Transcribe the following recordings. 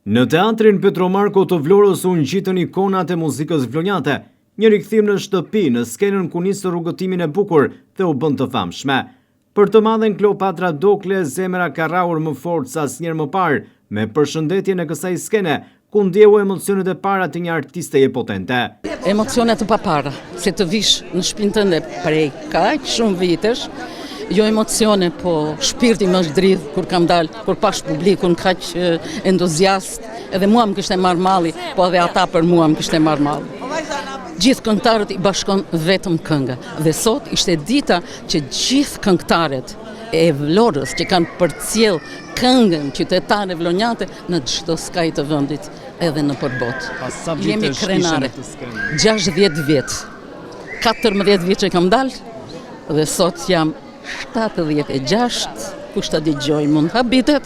Në teatrin Petromarko të Vlorës u ngjitën ikonat e muzikës vlonjate, një rikthim në shtëpi në skenën ku nisë rrugëtimin e bukur dhe u bën të famshme. Për të madhen Kleopatra Dokle, zemra ka rrahur më fort se asnjëherë më parë, me përshëndetjen e kësaj skene, ku ndjehu emocionet e para të një artisteje potente. Emocionet të papara, se të vish në shtëpinë tënde prej kaq shumë vitesh, jo emocione, po shpirti më është dridh kur kam dalë, kur pash publikun kaq entuziast, edhe mua më kishte marrë malli, po edhe ata për mua më kishte marrë malli. Gjithë këngëtarët i bashkon vetëm kënga, dhe sot ishte dita që gjithë këngëtarët e Vlorës që kanë përcjell këngën qytetare vlonjate në çdo skaj të vendit, edhe në përbot. Jemi krenare. 60 vjet. 14 vjet që kam dalë dhe sot jam 76, kush ta dëgjoj mund habitet,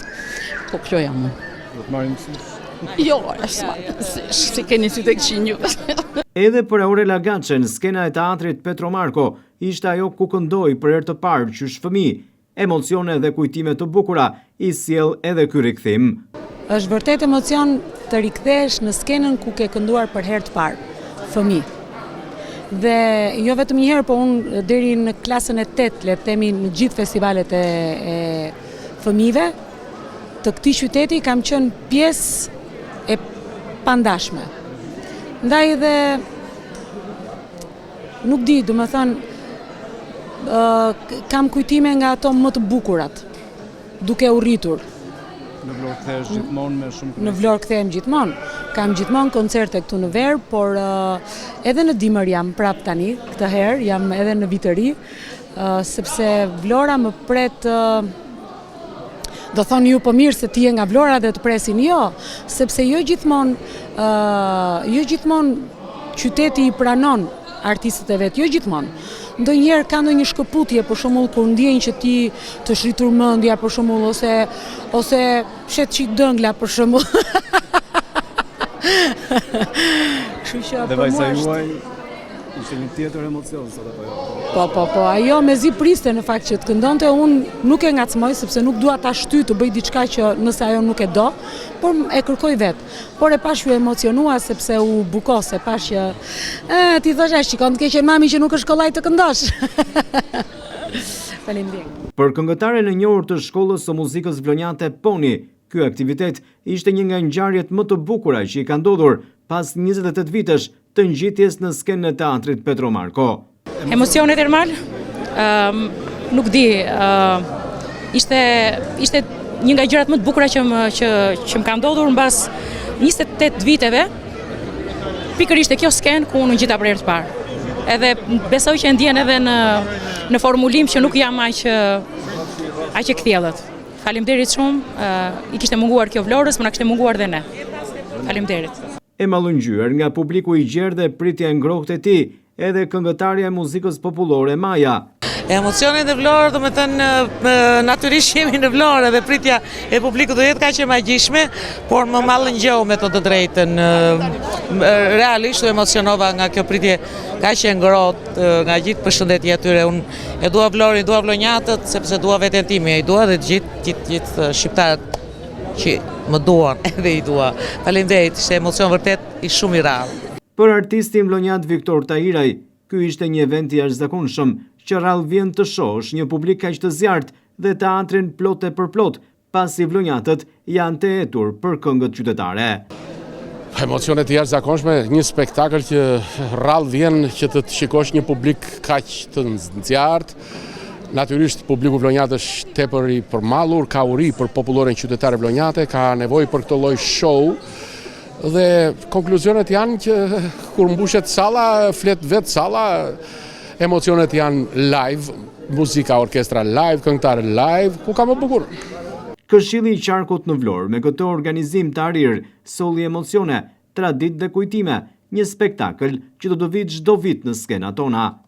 po kjo jam unë. Do të marrim mësues? Jo, si keni si tek qinju. Edhe për Aurela Gaçen, skena e teatrit Petromarko ishte ajo ku këndoi për herë të parë qysh fëmijë. Emocione dhe kujtime të bukura i sjell edhe ky rikthim. Është vërtet emocion të rikthesh në skenën ku ke kënduar për herë të parë, fëmijë. Dhe jo vetëm një herë, po unë deri në klasën e 8, le të themi në gjithë festivalet e fëmijëve të këtij qyteti kam qenë pjesë e pandashme. Ndaj dhe nuk di, domethënë kam kujtime nga ato më të bukurat, duke u rritur. Në Vlorë kthehesh gjithmonë me shumë kënaqësi. Në Vlorë kthehem gjithmonë. Kam gjithmonë koncerte këtu në ver, por edhe në dimër jam prap tani, këtë herë jam edhe në vit të ri, sepse Vlora më pret. Do thoni ju po mirë se ti je nga Vlora dhe të presin, jo, sepse jo gjithmonë qyteti i pranon artistët e vet, jo gjithmonë. Ndonjëherë ka ndonjë shkëputje, për shembull kur ndjejnë që ti të shritur mendja, për shembull, ose shet çik dëngla, për shembull. Dhe vajza juaj ishte një tjetër emocion sot apo jo? Po, ajo mezi priste në fakt që të këndonte, unë nuk e ngacmoj sepse nuk dua ta shtyj të bëj diçka që nëse ajo nuk e do, por e kërkoj vet. Por e pash ju emocionua sepse u bukos, e pash që ti thosha shikon të keqen mami që nuk është kollaj të këndosh. Faleminderit. Për këngëtaren e njohur të shkollës së muzikës vlonjate Poni, ky aktivitet ishte një nga ngjarjet më të bukura që i ka ndodhur pas 28 vitesh të ngjitjes në skenën e teatrit Petromarko. Emocionet e normal, nuk di, ishte një nga gjërat më të bukura që më ka ndodhur mbas 28 viteve, pikërisht e kjo skenë ku unë ngjita për herë të parë. Edhe besoj që ndjen edhe në formulim që nuk jam aq e kthjellët. Faleminderit shumë, i kishte munguar kjo Vlorës, më na kishte munguar dhe ne. Faleminderit. E mallëngjyer nga publiku i gjerë dhe pritja e ngrohtë e tij, edhe këngëtarja e muzikës popullore Maja. Emocionet e Vlorë, do me thënë, natyrisht jemi në Vlorë dhe pritja e publikut do jetë kaq e magjishme, por më mallëngjeu me të drejtën. Realisht u emocionova nga kjo pritje kaq e ngrohtë, nga gjithë përshëndetja atyre. Unë e dua Vlorën, dua vlonjatët, sepse dua veten time, i dua dhe gjithë shqiptarët që më duan, edhe i dua. Faleminderit, ishte emocion vërtet i shumë i rrallë. Për artistin vlonjat Viktor Tahiraj, ky ishte një event i jashtëzakonshëm që rrallë vjen të shohësh një publik kaq të zjarrt dhe teatrin plot e përplot, pasi vlonjatët janë të etur për këngët qytetare. Emocionet e jashtëzakonshme, një spektakël që rrallë vjen që të shikosh një publik kaq të zjarrt. Natyrisht publiku vlonjat është tepër i përmallur, ka uri për populloren qytetare vlonjate, ka nevojë për këtë lloj show. Dhe konkluzionet janë që kur mbushet salla, flet vetë salla, emocionet janë live, muzika, orkestra live, këngëtarë live, ku ka më bukur. Këshilli i qarkut në Vlorë me këtë organizim të arir solli emocione, traditë dhe kujtime, një spektakël që do të vijë çdo vit në skenat tona.